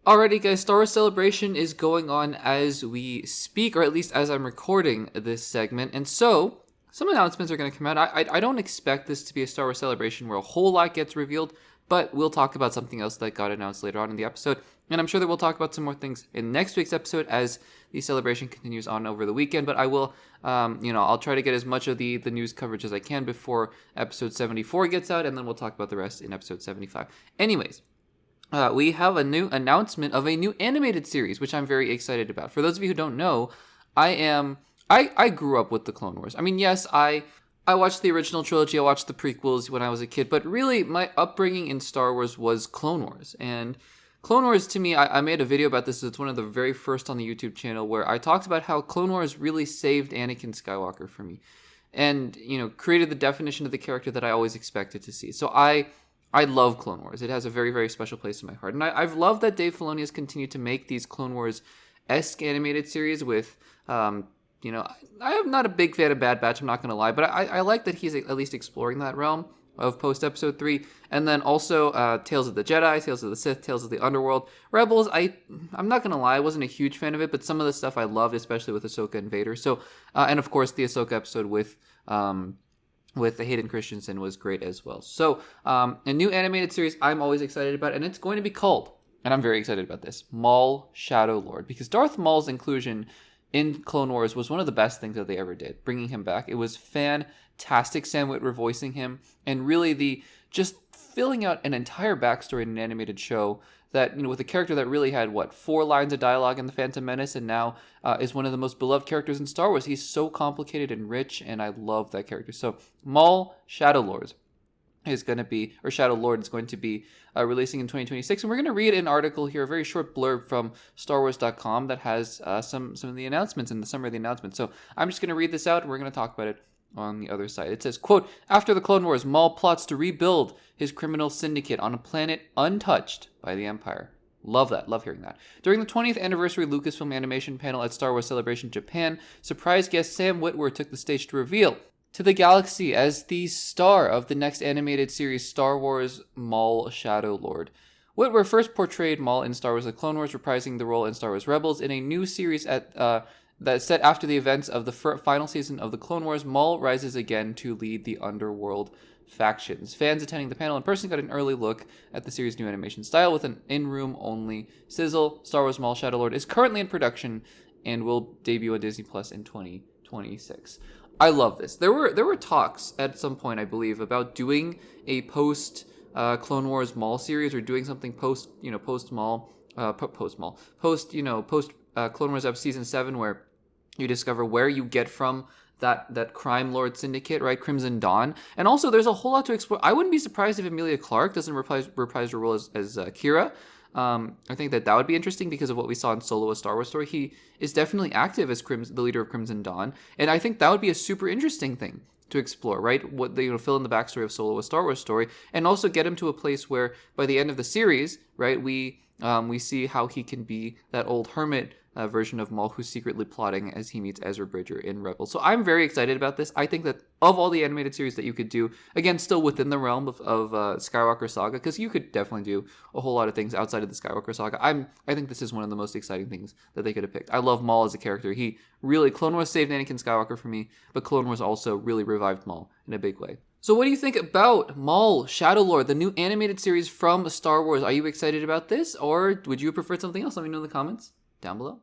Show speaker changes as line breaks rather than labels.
Alrighty guys, Star Wars Celebration is going on as we speak, or at least as I'm recording this segment, and so some announcements are going to come out. I don't expect this to be a Star Wars Celebration where a whole lot gets revealed, but we'll talk about something else that got announced later on in the episode, and I'm sure that we'll talk about some more things in next week's episode as the celebration continues on over the weekend, but I will, I'll try to get as much of the news coverage as I can before episode 74 gets out, and then we'll talk about the rest in episode 75. Anyways, we have a new announcement of a new animated series, which I'm very excited about. For those of you who don't know, I grew up with the Clone Wars. I mean, yes, I watched the original trilogy, I watched the prequels when I was a kid, but really my upbringing in Star Wars was Clone Wars. And Clone Wars, to me, I made a video about this. It's one of the very first on the YouTube channel where I talked about how Clone Wars really saved Anakin Skywalker for me. And, created the definition of the character that I always expected to see. So I love Clone Wars. It has a very, very special place in my heart. And I've loved that Dave Filoni has continued to make these Clone Wars-esque animated series with, I am not a big fan of Bad Batch, I'm not going to lie, but I like that he's at least exploring that realm of post-Episode 3. And then also Tales of the Jedi, Tales of the Sith, Tales of the Underworld. Rebels, I'm not going to lie, I wasn't a huge fan of it, but some of the stuff I loved, especially with Ahsoka and Vader. So, and of course, the Ahsoka episode with Hayden Christensen was great as well. So, a new animated series I'm always excited about, and it's going to be called, and I'm very excited about this, Maul Shadow Lord, because Darth Maul's inclusion in Clone Wars was one of the best things that they ever did, bringing him back. It was fantastic, Sam Witwer voicing him, and really just filling out an entire backstory in an animated show that, with a character that really had, 4 lines of dialogue in The Phantom Menace, and now is one of the most beloved characters in Star Wars. He's so complicated and rich, and I love that character. So, Maul Shadow Lord is going to be releasing in 2026, and we're going to read an article here, a very short blurb from StarWars.com that has some of the announcements and the summary of the announcements. So, I'm just going to read this out, and we're going to talk about it on the other side. It says, quote, after the Clone Wars, Maul plots to rebuild his criminal syndicate on a planet untouched by the Empire. Love that. Love hearing that. During the 20th anniversary Lucasfilm animation panel at Star Wars Celebration Japan, surprise guest Sam Witwer took the stage to reveal to the galaxy as the star of the next animated series Star Wars Maul Shadow Lord. Witwer first portrayed Maul in Star Wars The Clone Wars, reprising the role in Star Wars Rebels. In a new series that's set after the events of the final season of The Clone Wars, Maul rises again to lead the underworld factions. Fans attending the panel in person got an early look at the series' new animation style with an in-room only sizzle. Star Wars Maul Shadow Lord is currently in production and will debut on Disney Plus in 2026. I love this. There were talks at some point, I believe, about doing a post Clone Wars Maul series, or doing something post Clone Wars up season 7, where you discover where you get from that crime lord syndicate, right? Crimson Dawn. And also, there's a whole lot to explore. I wouldn't be surprised if Emilia Clarke doesn't reprise her role as Kira. I think that would be interesting because of what we saw in Solo: A Star Wars Story. He is definitely active as the leader of Crimson Dawn, and I think that would be a super interesting thing to explore, right? What they fill in the backstory of Solo: A Star Wars Story, and also get him to a place where by the end of the series, right, we see how he can be that old hermit version of Maul who's secretly plotting as he meets Ezra Bridger in Rebels. So I'm very excited about this. I think that of all the animated series that you could do, again, still within the realm of Skywalker Saga, because you could definitely do a whole lot of things outside of the Skywalker Saga. I think this is one of the most exciting things that they could have picked. I love Maul as a character. Clone Wars saved Anakin Skywalker for me, but Clone Wars also really revived Maul in a big way. So what do you think about Maul Shadow Lord, the new animated series from Star Wars? Are you excited about this, or would you prefer something else? Let me know in the comments down below.